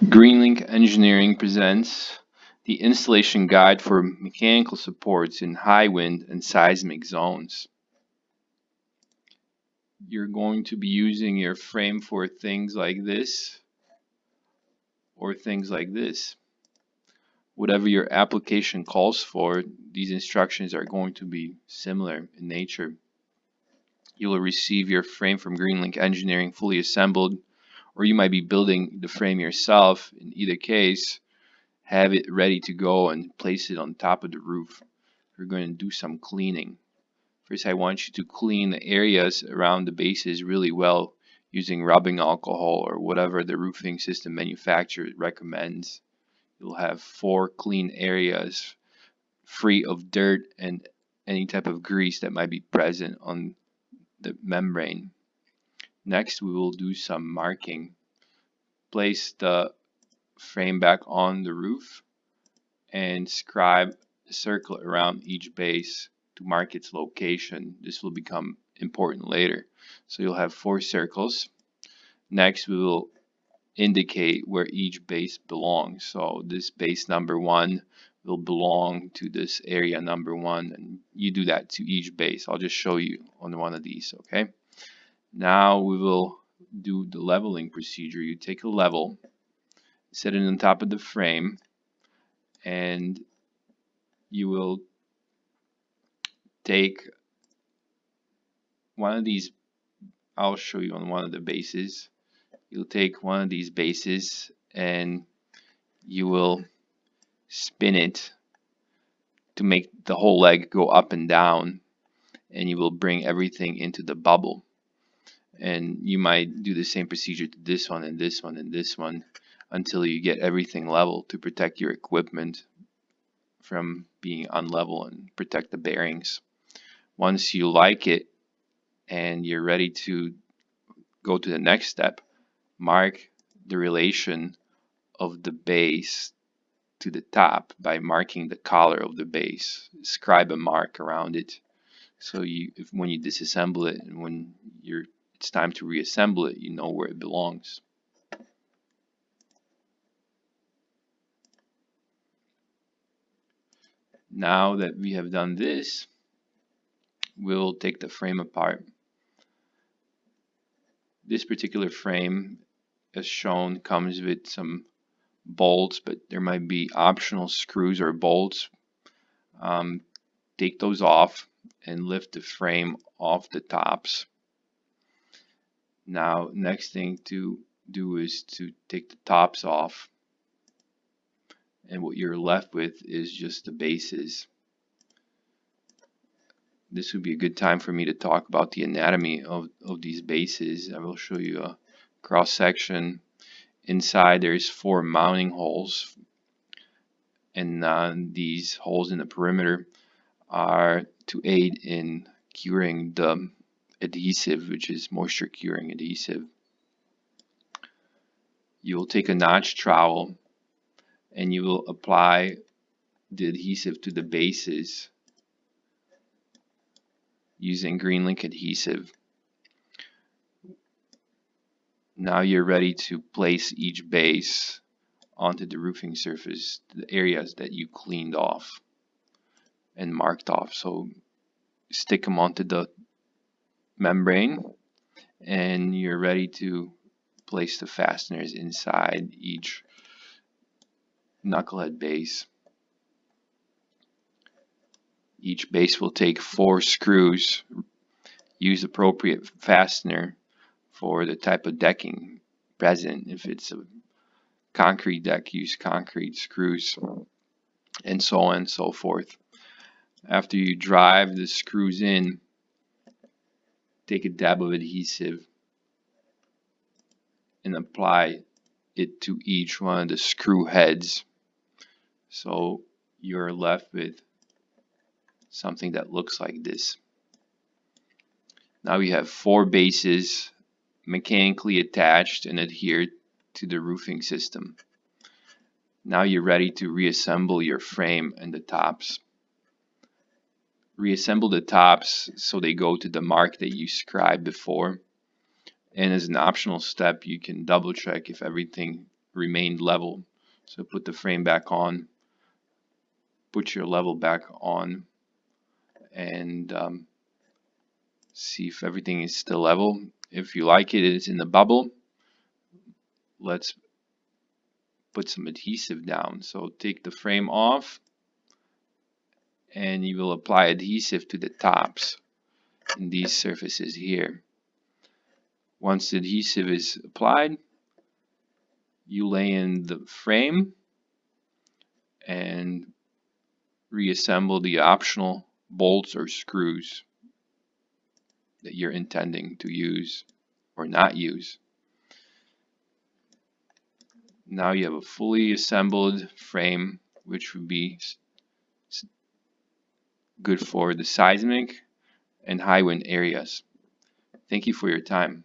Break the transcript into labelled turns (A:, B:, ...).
A: Greenlink Engineering presents the installation guide for mechanical supports in high wind and seismic zones. You're going to be using your frame for things like this or things like this. Whatever your application calls for, these instructions are going to be similar in nature. You will receive your frame from Greenlink Engineering fully assembled, or you might be building the frame yourself. In either case, have it ready to go and place it on top of the roof. We're going to do some cleaning. First, I want you to clean the areas around the bases really well using rubbing alcohol or whatever the roofing system manufacturer recommends. You'll have 4 clean areas free of dirt and any type of grease that might be present on the membrane. Next, we will do some marking. Place the frame back on the roof and scribe a circle around each base to mark its location. This will become important later. So you'll have 4 circles. Next, we will indicate where each base belongs. So this base number 1 will belong to this area number 1, and you do that to each base. I'll just show you on one of these, okay? Now we will do the leveling procedure. You take a level, set it on top of the frame, and you will take one of these. I'll show you on one of the bases. You'll take one of these bases and you will spin it to make the whole leg go up and down, and you will bring everything into the bubble. And you might do the same procedure to this one and this one and this one until you get everything level to protect your equipment from being unlevel and protect the bearings. Once you like it and you're ready to go to the next step, mark the relation of the base to the top by marking the collar of the base. Scribe a mark around it so when you disassemble it and when it's time to reassemble it, you know where it belongs. Now that we have done this, we'll take the frame apart. This particular frame, as shown, comes with some bolts, but there might be optional screws or bolts. Take those off and lift the frame off the tops. Now, next thing to do is to take the tops off, and what you're left with is just the bases. This would be a good time for me to talk about the anatomy of these bases. I will show you a cross section. Inside there's 4 mounting holes, and these holes in the perimeter are to aid in curing the adhesive, which is moisture curing adhesive. You will take a notch trowel and you will apply the adhesive to the bases using Greenlink adhesive. Now you're ready to place each base onto the roofing surface, the areas that you cleaned off and marked off. So stick them onto the membrane and you're ready to place the fasteners inside each knucklehead base. Each base will take 4 screws. Use appropriate fastener for the type of decking present. If it's a concrete deck, use concrete screws, and so on and so forth. After you drive the screws in, take a dab of adhesive and apply it to each one of the screw heads. So you're left with something that looks like this. Now we have 4 bases mechanically attached and adhered to the roofing system. Now you're ready to reassemble your frame and the tops. Reassemble the tops so they go to the mark that you scribed before. And as an optional step, you can double check if everything remained level. So put the frame back on, put your level back on, and see if everything is still level. If you like it, it's in the bubble. Let's put some adhesive down. So take the frame off, and you will apply adhesive to the tops in these surfaces here. Once the adhesive is applied, you lay in the frame and reassemble the optional bolts or screws that you're intending to use or not use. Now you have a fully assembled frame, which would be good for the seismic and high wind areas. Thank you for your time.